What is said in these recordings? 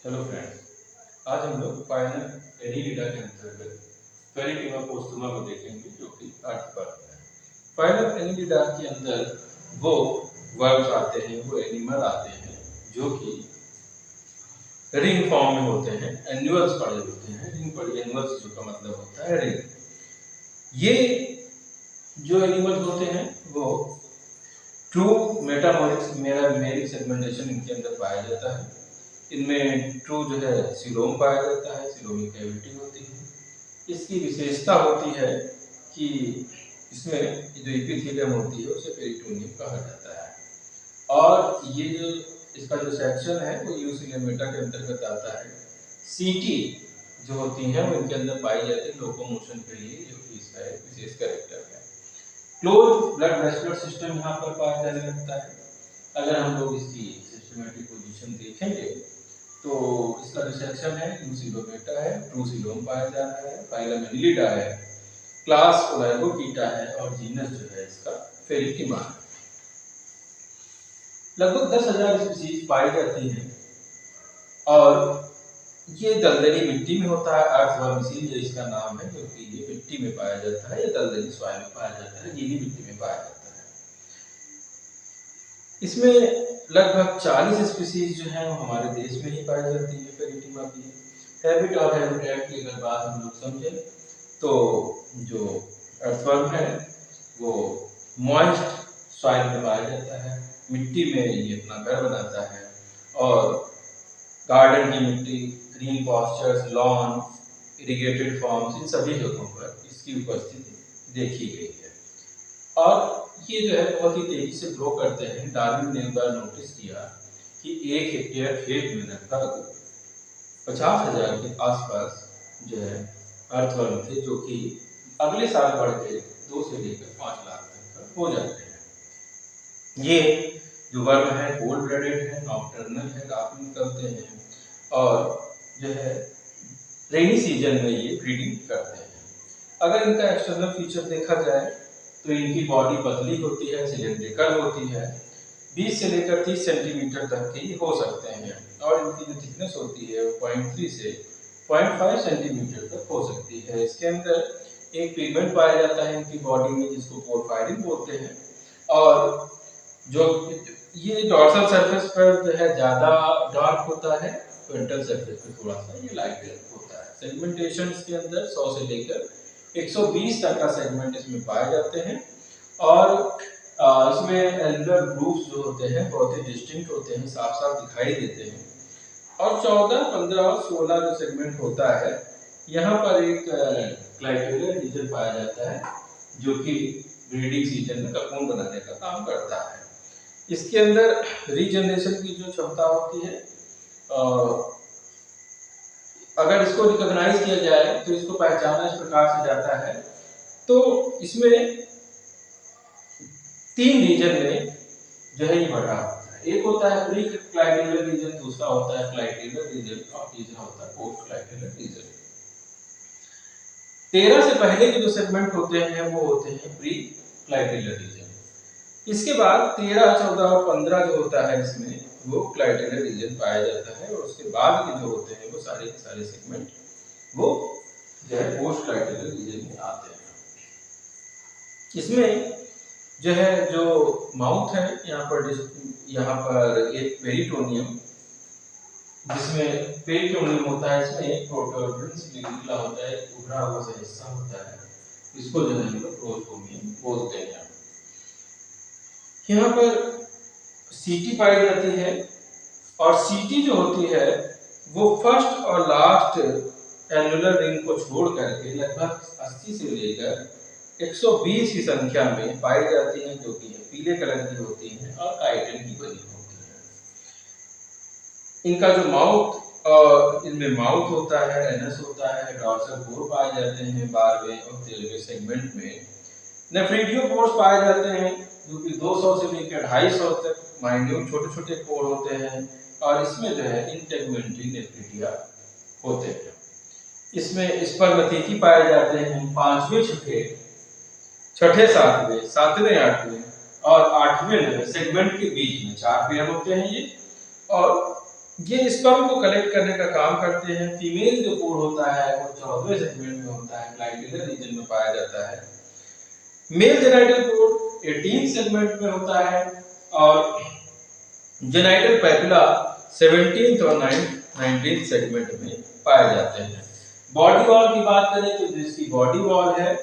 Hello friends, आज हम लोग फाइनल एनिलिडा के अंतर्गत पेरिटिमा पोस्टुमा को देखेंगे जो कि अर्थ पर है। फाइनल एनिलिडा के अंदर वो वर्ब्स आते हैं, वो एनिमल आते हैं जो कि रिंग फॉर्म में होते हैं, एनुअल्स पड़े होते हैं। रिंग पड़े एनुअल्स जो का मतलब होता है रिंग। ये जो एनिमल्स होते हैं वो ट्रू मेटामोरिक सेगमेंटेशन इनके अंदर पाया जाता है। इनमें ट्रू जो है सिलोम पाया जाता है, सिलोमी कैविटी होती है। इसकी विशेषता होती है कि इसमें जो एपिथेलियम होती है उसे पेरिटोनियम कहा जाता है। और ये जो इसका जो सेक्शन है वो यूसिलेमेटा के अंतर्गत आता है। सीटी जो होती हैं वो इनके अंदर पाई जाती है लोकोमोशन के लिए, जो कि इसका एक विशेष कैरेक्टर है। क्लोज ब्लड वेस्कुलर सिस्टम यहाँ पर पाया जाने लगता है। अगर हम लोग इसकी सिस्टमेटिक पोजीशन देखेंगे तो इसका जो सेक्शन है यूसिलोमेटा है, ट्रूसिलोम पाया जा रहा है, फाइलम एनिलिडा है, क्लास ओलाइगोकीटा है और जीनस जो है इसका फेरिटिमा है। लगभग 10,000 स्पीशीज पाई जाती हैं और ये दलदली मिट्टी में होता है। अर्थवर्म इसीलिए इसका नाम है, क्योंकि ये मिट्टी में पाया जाता है, ये दलदली सॉइल में पाया जाता है, गीली मिट्टी में पाया जाता है। इसमें लगभग 40 स्पीशीज जो है वो हमारे देश में ही पाई जाती है पेरिटिमा की। हैबिट और हैबिटेट की अगर बात हम लोग समझें तो जो अर्थवर्म है वो मॉइस्ट सॉइल में पाया जाता है, मिट्टी में ये अपना घर बनाता है। और गार्डन की मिट्टी, green pastures, lawn, irrigated farms, इन सभी जगहों पर इसकी उपस्थिति देखी गई है। और ये जो है बहुत ही तेजी से ग्रो करते हैं। डार्विन ने एक बार नोटिस किया कि 1 हेक्टेयर खेत में लगभग 50,000 के आसपास जो है अर्थवर्म थे, जो कि अगले साल बढ़ के 2 से लेकर 5 लाख तक हो जाते हैं। ये जो वर्म है कोल्ड ब्लडेड है, नॉकटर्नल है, रात में निकलते हैं और जो है रेनी सीजन में ये ब्रीडिंग करते हैं। अगर इनका एक्सटर्नल फीचर देखा जाए तो इनकी बॉडी पतली होती है, सिलेंड्रिकल होती है, 20 से लेकर 30 सेंटीमीटर तक की हो सकते हैं। और इनकी जो थिकनेस होती है वो 0.3 से 0.5 सेंटीमीटर तक हो सकती है। इसके अंदर एक पिगमेंट पाया जाता है इनकी बॉडी में जिसको पोरफायरिन बोलते हैं। और जो ये डॉर्सल सरफेस पर जो है ज्यादा डार्क होता है, वेंट्रल सरफेस पर थोड़ा सा ये लाइट होता है। सेगमेंटेशन इसके अंदर 100 से लेकर 120 तक का सेगमेंट इसमें पाए जाते हैं। और इसमें एल्युलर ग्रूव्स जो होते हैं बहुत ही डिस्टिंक्ट होते हैं, साफ साफ दिखाई देते हैं। और 14, 15 और 16 जो सेगमेंट होता है यहाँ पर एक क्लाइटेरियल रीजन पाया जाता है जो कि ब्रीडिंग सीजन में ककून बनाने का काम करता है। इसके अंदर रीजनरेशन की जो क्षमता होती है, अगर इसको रिकॉग्नाइज किया जाए तो इसको पहचाना इस प्रकार से जाता है। तो इसमें 3 रीजन में जो है ये बढ़ा होता है। एक होता है प्री क्लाइटेरियल रीजन, दूसरा होता है क्लाइटेरियल रीजन और तीसरा होता है पोस्ट क्लाइटेरियल रीजन। 13 से पहले के जो सेगमेंट होते हैं वो होते हैं प्री क्लाइटेरियल रीजन। इसके बाद 13, 14 और 15 जो होता है इसमें वो क्लाइटेरियल रीजन पाया जाता है। और उसके बाद के जो होते हैं वो सारे के सारे सेगमेंट वो जो है पोस्ट क्लाइटेरियल रीजन में आते हैं। इसमें जो है जो माउथ है यहाँ पर एक पेरिटोनियम, जिसमें पेरिटोनियम होता है, इसमें एक प्रोटोबरेंस निकला होता है, उभरा हुआ सा हिस्सा होता है, इसको जो है हम लोग प्रोटोनियम बोलते हैं। यहाँ पर सीटी पाई जाती है और सीटी जो होती है वो फर्स्ट और लास्ट एनुलर रिंग को छोड़ करके लगभग 80 से लेकर 120 की संख्या में पाई जाती है, जो कि पीले कलर की होती है और काइटिन की बनी होती है। इनका जो माउथ, इनमें माउथ होता है, एनस होता है, डॉर्सल पोर पाए जाते हैं 12वें और 13वें सेगमेंट में। नेफ्रिडियोपोर्स पाए जाते हैं जो कि 200 से लेकर 250 तक माइन्यूट छोटे छोटे पोर होते हैं। और इसमें जो है इंटेगमेंट्री नेफ्रिडिया होते हैं। इसमें स्पर्मथीथी पाए जाते हैं 5वें, 6ठे, 7वें, 7वें, 8वें और 8वें सेगमेंट के बीच में 4 पेयर होते हैं ये। और ये स्पर्म को कलेक्ट करने का काम करते हैं। फीमेल जो पोड होता है वो 14वें सेगमेंट में होता है, ग्लैंडुलर रीजन में पाया जाता है। मेल जेनाइटल पोड 18 सेगमेंट में होता है और जेनाइटल पैपिला 17th और 19th सेगमेंट में पाए जाते हैं। बॉडी वॉल की बात करें तो जिसकी बॉडी वॉल है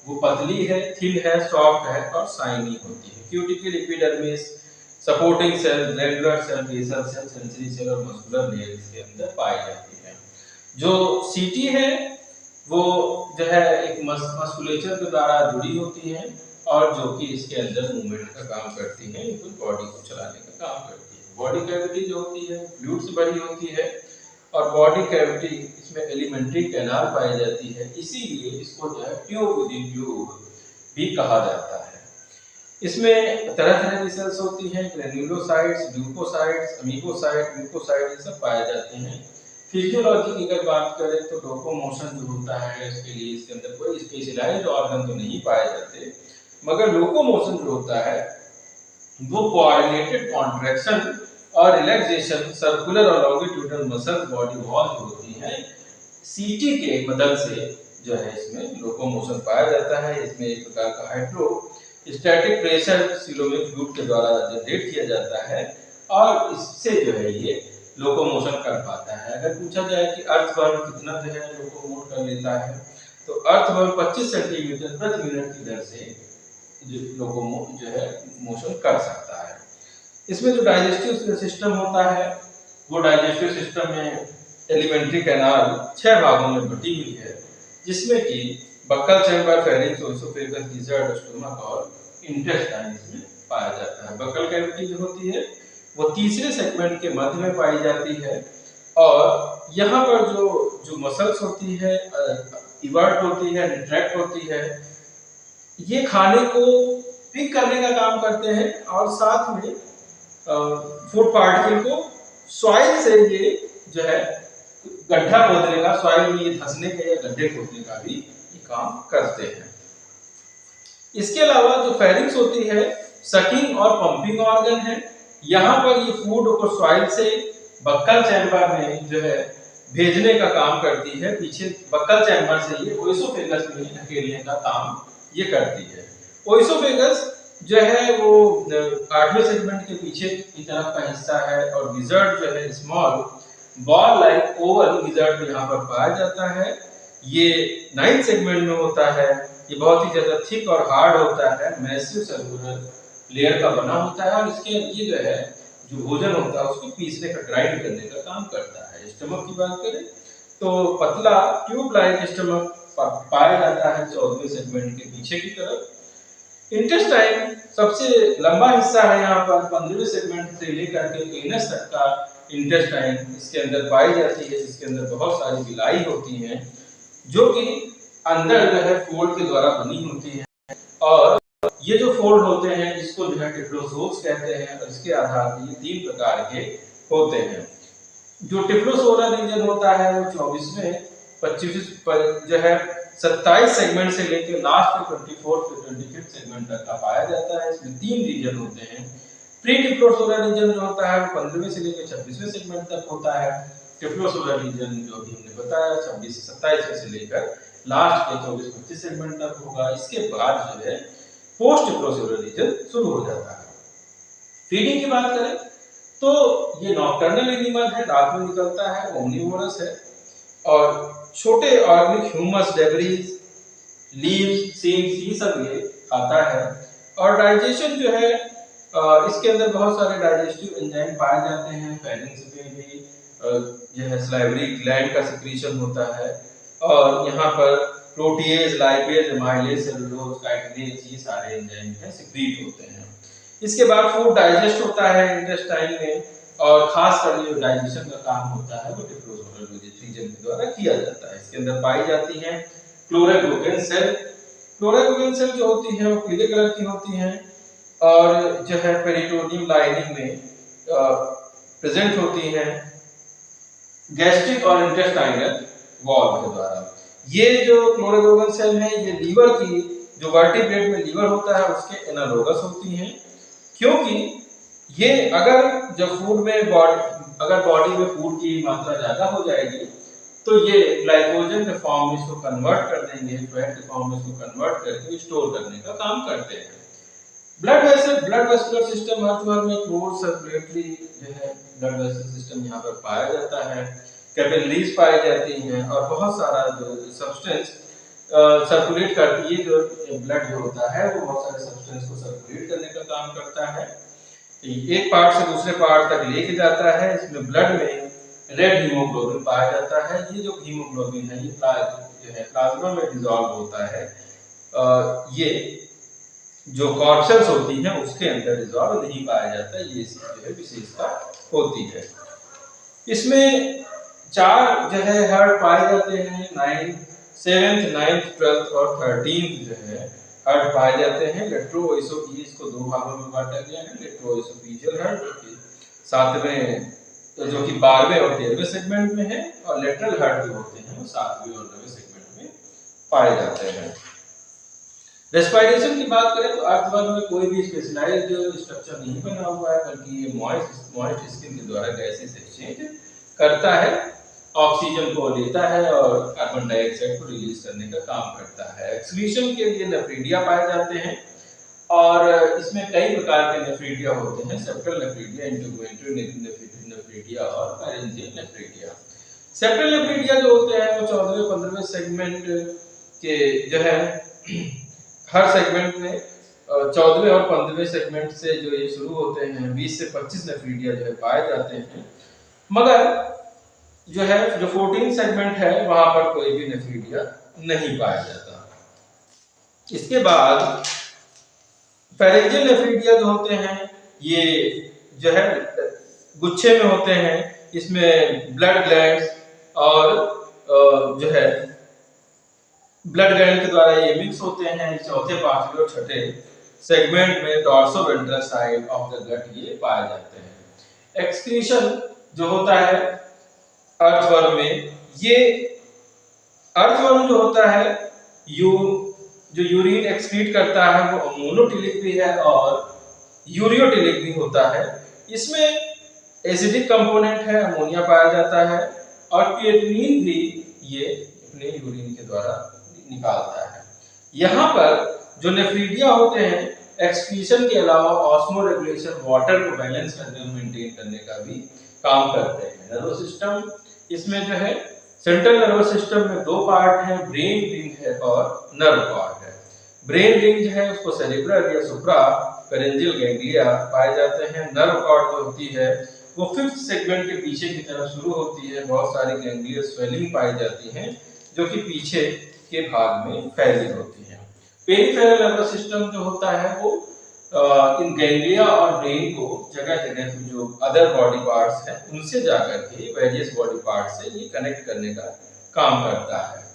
वो पतली है, थिन है, सॉफ्ट है और शाइनी होती है। Cuticle epidermis, supporting cell, regular cell, basal cell, sensory cell और मस्कुलर लेयर इसके अंदर पाई जाती है। जो सीटी है वो जो है एक मस्कुलेचर के द्वारा जुड़ी होती है और जो कि इसके अंदर मूवमेंट का काम करती है, तो बॉडी को चलाने का काम करती है। बॉडी कैविटी जो होती है फ्लूइड से भरी होती है और बॉडी कैविटी इसमें एलिमेंट्री कैनाल पाई जाती है, इसीलिए इसको जो है ट्यूब विद इन ट्यूब भी कहा जाता है। इसमें तरह तरह की सेल्स होती हैं, ग्रेन्युलोसाइट्स, ल्यूकोसाइट्स, अमीबोसाइट, म्यूकोसाइट ये सब पाए जाते हैं। फिजियोलॉजी की अगर बात करें तो लोकोमोशन जो होता है इसके लिए इसके अंदर कोई स्पेशलाइज्ड ऑर्गन तो नहीं पाए जाते, मगर लोकोमोशन जो होता है वो कोऑर्डिनेटेड कॉन्ट्रैक्शन और रिलैक्सेशन सर्कुलर और लॉन्गिट्यूडनल मसल्स बॉडी वॉल जो होती हैं सीटी के मदद से जो है इसमें लोकोमोशन पाया जाता है। इसमें एक प्रकार का हाइड्रोस्टैटिक प्रेशर सीलोमिक फ्लूइड के द्वारा जनरेट किया जाता है और इससे जो है ये लोकोमोशन कर पाता है। अगर पूछा जाए कि अर्थवर्म कितना जो है लोकोमोट कर लेता है तो अर्थवर्म 25 सेंटीमीटर प्रति मिनट की दर से जो है मोशन कर सकता है। इसमें जो डाइजेस्टिव सिस्टम होता है वो डाइजेस्टिव सिस्टम में एलिमेंट्री कैनाल 6 भागों में बटी हुई है, जिसमें कि buccal chamber, pharynx, oesophagus, gizzard, stomach और इंटेस्टाइन इसमें पाया जाता है। बक्कल कैविटी जो होती है वो तीसरे सेगमेंट के मध्य में पाई जाती है और यहाँ पर जो मसल्स होती है, इवर्ट होती है, रिट्रैक्ट होती है, ये खाने को पिक करने का काम करते हैं और साथ में फूड पार्टिकल को सॉइल से ये जो है गड्ढा खोदने का, सॉइल में ये धंसने का या गड्ढे खोदने का भी ये काम करते हैं। इसके अलावा जो फेरिंक्स होती है सकिंग और पंपिंग ऑर्गन है। यहाँ पर ये फूड को सॉइल से बक्कल चैम्बर में जो है भेजने का काम करती है। पीछे बक्कल चैम्बर से ये ओएसोफेगस में धकेलने का काम ये करती है। ओएसोफेगस जो है वो 8वें सेगमेंट के पीछे की तरफ का हिस्सा है और गिज़र्ड जो है small ball like Oval gizzard यहाँ पर पाया जाता है। ये 9th सेगमेंट में होता है। ये बहुत ही ज्यादा थिक और हार्ड होता है, मैसिव सर्कुलर लेयर का बना होता है और इसके ये जो है जो भोजन होता है उसको पीसने का, ग्राइंड करने का काम करता है। स्टमक की बात करें तो पतला ट्यूब लाइक स्टमक पाया जाता है 14वें सेगमेंट के पीछे की तरफ। इंटेस्टाइन सबसे लंबा हिस्सा है यहाँ पर 15वें सेगमेंट से लेकर के एनस तक का इंटेस्टाइन इसके अंदर पाई जाती है, जिसके अंदर बहुत सारी बिलाई होती हैं जो कि अंदर जो है फोल्ड के द्वारा बनी होती है और ये जो फोल्ड होते हैं इसको जो है टिफ्लोसोर्स कहते हैं और इसके आधार पर ये 3 प्रकार के होते हैं। जो टिफ्लोसोरल रीजन होता है वो 24वें 25 जो है 27 सेगमेंट से लेकर लास्ट के 24 से 25 सेगमेंट तक का पाया जाता है। इसमें 3 रीजन होते हैं। प्री टिफ्लोसोरल रीजन जो होता है वो 15वें से लेकर 26वें सेगमेंट तक होता है। टिफ्लोसोरल रीजन जो भी हमने बताया 26 से 27 से लेकर लास्ट के 24-25 सेगमेंट तक होगा। इसके बाद जो है पोस्ट टिफ्लोसोरल रीजन शुरू हो जाता है। फीडिंग की बात करें तो ये नॉकटर्नल एनिमल है, रात में निकलता है, ओमनिवोरस है और छोटे organic humus, debris, leaves, seeds ये सब ये खाता है। और डाइजेशन जो है इसके अंदर बहुत सारे डाइजेस्टिव एंजाइम पाए जाते हैं। फेरिंक्स में भी जो है सलाइवरी ग्लैंड का सिक्रीशन होता है और यहाँ पर protease, lipase, amylase, cellulose, chitinase ये सारे एंजाइम हैं सिक्रीट होते हैं। इसके बाद फूड डाइजेस्ट होता है इंटेस्टाइन में और खास कर जो डाइजेशन का काम होता है वो टिफ्लोसोरल रीजन के द्वारा किया जाता है। इसके अंदर पाई जाती हैं क्लोरेगोगेन सेल। क्लोरेगोगेन सेल जो होती है वो पीले कलर की होती हैं और जो है पेरिटोनियम लाइनिंग में प्रेजेंट होती हैं गैस्ट्रिक और इंटेस्टाइनल वॉल के द्वारा। ये जो क्लोरेगोगेन सेल है ये लीवर की जो वर्टिब्रेट में लीवर होता है उसके एनालोगस होती हैं, क्योंकि ये अगर जब फूड में अगर बॉडी में फूड की मात्रा ज्यादा हो जाएगी तो ये ग्लाइकोजन के फॉर्म में इसको कन्वर्ट कर देंगे, फैट के फॉर्म में इसको कन्वर्ट करके स्टोर करने का काम करते हैं। ब्लड वेस्कुलर सिस्टम अर्थवर्म में क्लोज सर्कुलेटरी जो है ब्लड वेसल सिस्टम यहाँ पर पाया जाता है, कैपिलरीज पाई जाती हैं और बहुत सारा जो सब्सटेंस सर्कुलेट करती है। जो ब्लड जो होता है वो बहुत सारे सब्सटेंस को सर्कुलेट करने का काम करता है, एक पार्ट से दूसरे पार्ट तक लेके जाता है। इसमें ब्लड में रेड हीमोग्लोबिन पाया जाता है। ये जो हीमोग्लोबिन है ये जो है प्लाज्मा में डिसॉल्व होता है, ये जो कॉर्पसेल्स होती हैं उसके अंदर डिसॉल्व नहीं पाया जाता, ये इसकी जो है विशेषता होती है। इसमें 4 जो है हर्ट पाए जाते हैं, 7th, 9th, 12th और 13th जो है हर्ट पाए जाते हैं। लेट्रोएसोफिजियल इसको 2 भागों में बांटा गया है, लेट्रोएसोफिजियल हर्ट जो कि 7वें जो कि 12वें और 13वें सेगमेंट में है, और लेटरल हर्ट जो होते हैं वो 7वें और 9वें सेगमेंट में पाए जाते हैं। रेस्पिरेशन की बात करें तो अर्थवर्म में कोई भी स्पेशलाइज्ड स्ट्रक्चर नहीं बना हुआ है, बल्कि ये मॉइस्ट स्किन के द्वारा गैसेस एक्सचेंज करता है, ऑक्सीजन को लेता है और कार्बन डाइऑक्साइड को रिलीज करने का काम करता है। एक्सक्रीशन के लिए नेफ्रीडिया पाए जाते हैं और इसमें कई प्रकार के नेफ्रीडिया होते हैं, सेप्टल नेफ्रीडिया, इंटरग्वेंट्री नेफ्रीडिया और पैरेंजियल नेफ्रीडिया। सेप्टल नेफ्रीडिया जो होते हैं वो 14वें 15वें सेगमेंट के जो है हर सेगमेंट में 14वें और 15वें सेगमेंट से जो ये शुरू होते हैं 20 से 25 नेफ्रीडिया जो है पाए जाते हैं, मगर जो है जो 14 सेगमेंट है वहां पर कोई भी नेफ्रीडिया नहीं पाया जाता। इसके बाद पैरेंजियल नेफ्रीडिया जो होते हैं ये जो है गुच्छे में होते हैं, इसमें ब्लड ग्लैंड्स और जो है ब्लड ग्लैंड के द्वारा ये मिक्स होते हैं। 4थे 5वें और 6ठे सेगमेंट में डॉर्सोवेंट्रल साइड ऑफ द गट ये पाए जाते हैं। एक्सक्रीशन जो होता है अर्थवर्म में, ये अर्थवर्म जो होता है जो यूरिन एक्सक्रीट करता है वो मोनोटिलिक भी है और यूरियोटिलिक भी होता है। इसमें एसिडिक कंपोनेंट है, अमोनिया पाया जाता है और क्रिएटिनिन भी ये अपने यूरिन के द्वारा निकालता है। यहाँ पर जो नेफ्रीडिया होते हैं एक्सक्रीशन के अलावा ऑस्मो रेगुलेशन, वाटर को बैलेंस करने और मेंटेन करने का भी काम करते हैं। नर्वस सिस्टम इसमें जो है सेंट्रल नर्वस सिस्टम में 2 पार्ट हैं, ब्रेन रिंग है और नर्व कॉर्ड है। ब्रेन रिंग जो है उसको सेरिब्रल या सुप्रा पेरेंजियल गैंग्लिया पाए जाते हैं। नर्व कॉर्ड जो होती है वो 5th सेगमेंट के पीछे की तरफ शुरू होती है, बहुत सारी गैंग्लियर स्वेलिंग पाई जाती हैं जो कि पीछे के भाग में फैली होती है। पेरिफेरल नर्वस सिस्टम जो होता है वो इन गैंग्लिया और ब्रेन को जगह-जगह जो अदर बॉडी पार्ट्स हैं उनसे जाकर के वेरियस बॉडी पार्ट से ये कनेक्ट करने का काम करता है।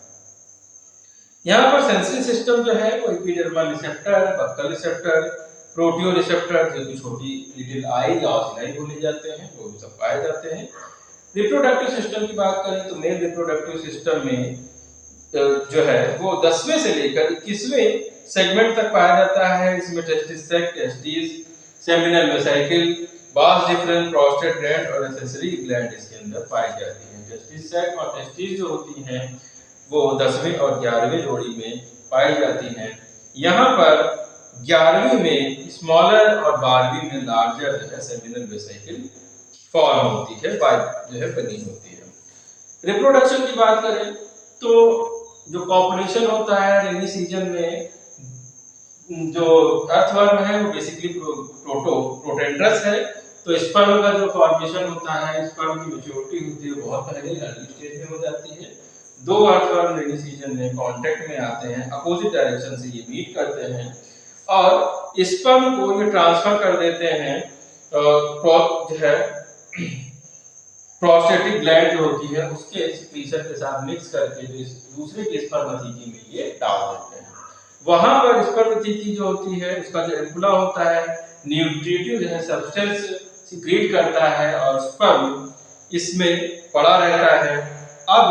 यहाँ पर सेंसरी सिस्टम जो है वो epidermal receptor, buccal receptor, proteo receptor जो कि छोटी लिटिल आई या ऑसिलाई बोले जाते हैं वो भी सब पाए जाते हैं। रिप्रोडक्टिव सिस्टम की बात करें तो मेल रिप्रोडक्टिव सिस्टम में जो है वो 10वें से लेकर 21वें सेगमेंट तक पाया जाता है। इसमें testis sac, testis, seminal vesicle, vas deferens, prostate gland और एक्सेसरी ग्लैंड इसके अंदर पाई जाती हैं। टेस्टिस सैक और टेस्टिस जो होती हैं वो 10वें और 11वें जोड़ी में पाई जाती हैं। यहाँ पर 11वीं में स्मॉलर और 12वीं में लार्जर जो है सेमिनल वेसिकल फॉर्म होती है, जो है बनी होती है। रिप्रोडक्शन की बात करें तो जो पॉपुलेशन होता है रेनी सीजन में, जो अर्थवर्म है वो बेसिकली प्रोटेंड्रस है, तो स्पर्म का जो फॉर्मेशन होता है, स्पर्म की मैच्योरिटी होती है बहुत पहले अर्ली स्टेज में हो जाती है। 2 अर्थवर्म रेनी सीजन में कांटेक्ट में आते हैं, अपोजिट डायरेक्शन से ये मीट करते हैं और स्पर्म को ये ट्रांसफर कर देते हैं जो है प्रोस्टेटिक ग्लैंड जो होती है उसके सीक्रेशन के साथ मिक्स करके जो दूसरे के स्पर्मथीकी में ये डाल देते हैं। वहां पर स्पर्मथीकी जो होती है उसका जो एम्पुला होता है न्यूट्रिटिव जो है सब्सटेंस सीक्रेट करता है और स्पर्म इसमें पड़ा रहता है। अब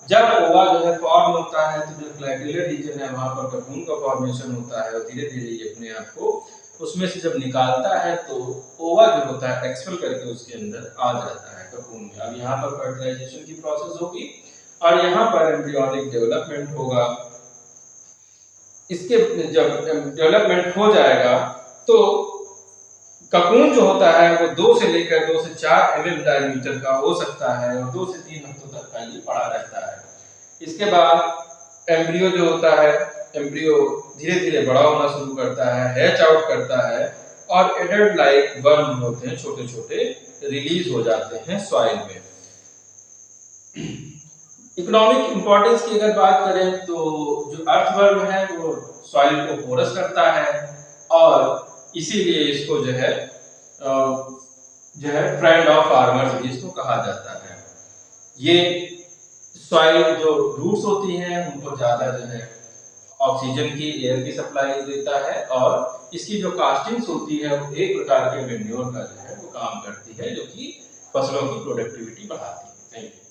जब ओवा जो है फॉर्म होता है तो जो ग्लैंडुलर रीजन है वहां पर ककून का फॉर्मेशन होता है और धीरे धीरे ये अपने आप को उसमें से जब निकालता है तो ओवा जो होता है एक्सपेल करके उसके अंदर आ जाता है। ककून में। अब यहाँ पर फर्टिलाइजेशन की प्रोसेस होगी और यहाँ पर एम्ब्रियोनिक डेवलपमेंट होगा। इसके जब डेवलपमेंट हो जाएगा तो ककून जो होता है वो 2 से लेकर 2 से 4 mm डायमीटर का हो सकता है और 2 से 3 हफ्तों तक का ये पड़ा रहता है। इसके बाद एम्ब्रियो जो होता है, एम्ब्रियो धीरे धीरे बड़ा होना शुरू करता है, हैच आउट करता है और एडल्ट लाइक वर्म होते हैं, छोटे छोटे रिलीज हो जाते हैं सॉइल में। इकोनॉमिक इंपॉर्टेंस की अगर बात करें तो जो अर्थवर्म है वो सॉइल को पोरस करता है और इसीलिए इसको जो है फ्रेंड ऑफ फार्मर्स भी इसको कहा जाता है। ये सॉइल जो रूट्स होती हैं उनको ज्यादा जो है ऑक्सीजन की, एयर की सप्लाई देता है और इसकी जो कास्टिंग्स होती है वो एक प्रकार के मैन्योर का जो है वो काम करती है जो कि फसलों की प्रोडक्टिविटी बढ़ाती है। Thank you.